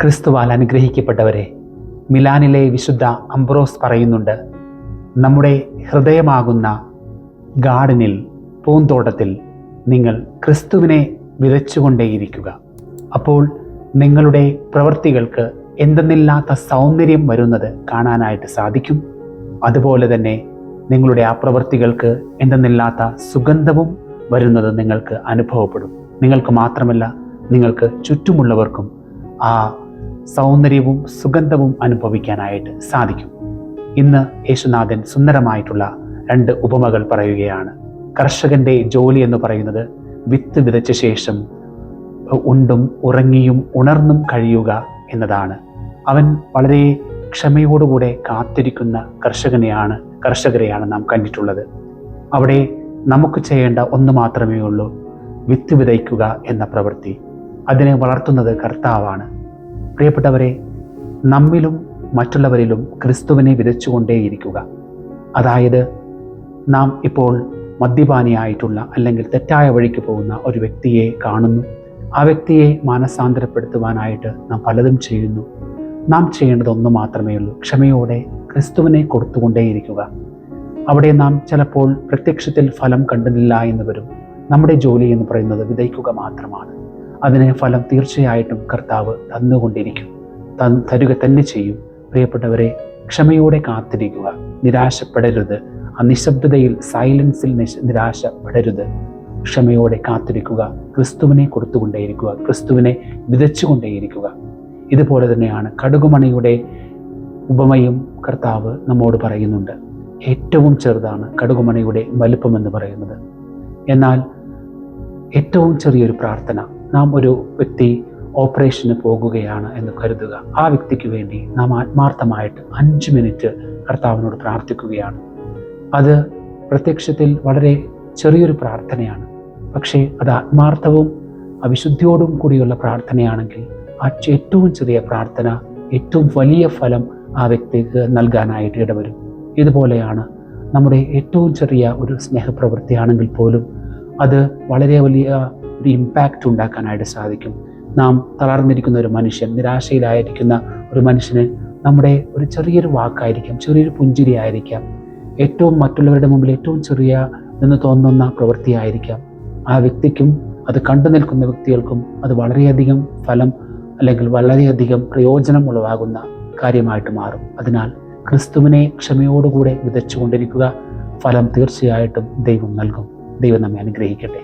ക്രിസ്തുവാൽ അനുഗ്രഹിക്കപ്പെട്ടവരെ, മിലാനിലെ വിശുദ്ധ അംബ്രോസ് പറയുന്നുണ്ട്, നമ്മുടെ ഹൃദയമാകുന്ന ഗാർഡനിൽ, പൂന്തോട്ടത്തിൽ നിങ്ങൾ ക്രിസ്തുവിനെ വിതച്ചുകൊണ്ടേയിരിക്കുക. അപ്പോൾ നിങ്ങളുടെ പ്രവൃത്തികൾക്ക് എന്തെന്നില്ലാത്ത സൗന്ദര്യം വരുന്നത് കാണാനായിട്ട് സാധിക്കും. അതുപോലെ തന്നെ നിങ്ങളുടെ ആ പ്രവൃത്തികൾക്ക് എന്തെന്നില്ലാത്ത സുഗന്ധവും വരുന്നത് നിങ്ങൾക്ക് അനുഭവപ്പെടും. നിങ്ങൾക്ക് മാത്രമല്ല, നിങ്ങൾക്ക് ചുറ്റുമുള്ളവർക്കും ആ സൗന്ദര്യവും സുഗന്ധവും അനുഭവിക്കാനായിട്ട് സാധിക്കും. ഇന്ന് യേശുനാഥൻ സുന്ദരമായിട്ടുള്ള 2 ഉപമകൾ പറയുകയാണ്. കർഷകന്റെ ജോലി എന്ന് പറയുന്നത് വിത്ത് വിതച്ച ശേഷം ഉണ്ടും ഉറങ്ങിയും ഉണർന്നും കഴിയുക എന്നതാണ്. അവൻ വളരെ ക്ഷമയോടുകൂടെ കാത്തിരിക്കുന്ന കർഷകരെയാണ് നാം കണ്ടിട്ടുള്ളത്. അവിടെ നമുക്ക് ചെയ്യേണ്ട ഒന്ന് മാത്രമേ ഉള്ളൂ, വിത്ത് വിതയ്ക്കുക എന്ന പ്രവൃത്തി. അതിനെ വളർത്തുന്നത് കർത്താവാണ്. പ്രിയപ്പെട്ടവരെ, നമ്മിലും മറ്റുള്ളവരിലും ക്രിസ്തുവിനെ വിതച്ചുകൊണ്ടേയിരിക്കുക. അതായത് നാം ഇപ്പോൾ മദ്യപാനിയായിട്ടുള്ള അല്ലെങ്കിൽ തെറ്റായ വഴിക്ക് പോകുന്ന ഒരു വ്യക്തിയെ കാണുന്നു. ആ വ്യക്തിയെ മാനസാന്തരപ്പെടുത്തുവാനായിട്ട് നാം പലതും ചെയ്യുന്നു. നാം ചെയ്യേണ്ടത് ഒന്ന് മാത്രമേ ഉള്ളൂ, ക്ഷമയോടെ ക്രിസ്തുവിനെ കൊടുത്തുകൊണ്ടേയിരിക്കുക. അവിടെ നാം ചിലപ്പോൾ പ്രത്യക്ഷത്തിൽ ഫലം കണ്ടില്ല എന്ന് വരും. നമ്മുടെ ജോലി എന്ന് പറയുന്നത് വിതയ്ക്കുക മാത്രമാണ്. അതിന് ഫലം തീർച്ചയായിട്ടും കർത്താവ് തന്നുകൊണ്ടിരിക്കും, തരുക തന്നെ ചെയ്യും. പ്രിയപ്പെട്ടവരെ, ക്ഷമയോടെ കാത്തിരിക്കുക, നിരാശപ്പെടരുത്. ആ നിശബ്ദതയിൽ, സൈലൻസിൽ നിരാശപ്പെടരുത്. ക്ഷമയോടെ കാത്തിരിക്കുക, ക്രിസ്തുവിനെ കൊടുത്തുകൊണ്ടേയിരിക്കുക, ക്രിസ്തുവിനെ വിതച്ചുകൊണ്ടേയിരിക്കുക. ഇതുപോലെ തന്നെയാണ് കടുകുമണിയുടെ ഉപമയും കർത്താവ് നമ്മോട് പറയുന്നുണ്ട്. ഏറ്റവും ചെറുതാണ് കടുകുമണിയുടെ വലിപ്പമെന്ന് പറയുന്നത്. എന്നാൽ ഏറ്റവും ചെറിയൊരു പ്രാർത്ഥന, നാം ഒരു വ്യക്തി ഓപ്പറേഷന് പോകുകയാണ് എന്ന് കരുതുക. ആ വ്യക്തിക്ക് വേണ്ടി നാം ആത്മാർത്ഥമായിട്ട് 5 മിനിറ്റ് കർത്താവിനോട് പ്രാർത്ഥിക്കുകയാണ്. അത് പ്രത്യക്ഷത്തിൽ വളരെ ചെറിയൊരു പ്രാർത്ഥനയാണ്. പക്ഷേ അത് ആത്മാർത്ഥവും അവിശുദ്ധിയോടും കൂടിയുള്ള പ്രാർത്ഥനയാണെങ്കിൽ ആ ഏറ്റവും ചെറിയ പ്രാർത്ഥന ഏറ്റവും വലിയ ഫലം ആ വ്യക്തിക്ക് നൽകാനായിട്ട് ഇടവരും. ഇതുപോലെയാണ് നമ്മുടെ ഏറ്റവും ചെറിയ ഒരു സ്നേഹപ്രവൃത്തിയാണെങ്കിൽ പോലും അത് വളരെ വലിയ ഒരു ഇമ്പാക്റ്റ് ഉണ്ടാക്കാനായിട്ട് സാധിക്കും. നാം തളർന്നിരിക്കുന്ന ഒരു മനുഷ്യൻ, നിരാശയിലായിരിക്കുന്ന ഒരു മനുഷ്യന് നമ്മുടെ ഒരു ചെറിയൊരു വാക്കായിരിക്കാം, ചെറിയൊരു പുഞ്ചിരി ആയിരിക്കാം, ഏറ്റവും മറ്റുള്ളവരുടെ മുമ്പിൽ ഏറ്റവും ചെറിയ എന്ന് തോന്നുന്ന പ്രവൃത്തിയായിരിക്കാം. ആ വ്യക്തിക്കും അത് കണ്ടു നിൽക്കുന്ന വ്യക്തികൾക്കും അത് വളരെയധികം ഫലം അല്ലെങ്കിൽ വളരെയധികം പ്രയോജനം ഉളവാകുന്ന കാര്യമായിട്ട് മാറും. അതിനാൽ ക്രിസ്തുവിനെ ക്ഷമയോടുകൂടെ വിതച്ചുകൊണ്ടിരിക്കുക. ഫലം തീർച്ചയായിട്ടും ദൈവം നൽകും. ദൈവം നമ്മെ അനുഗ്രഹിക്കട്ടെ.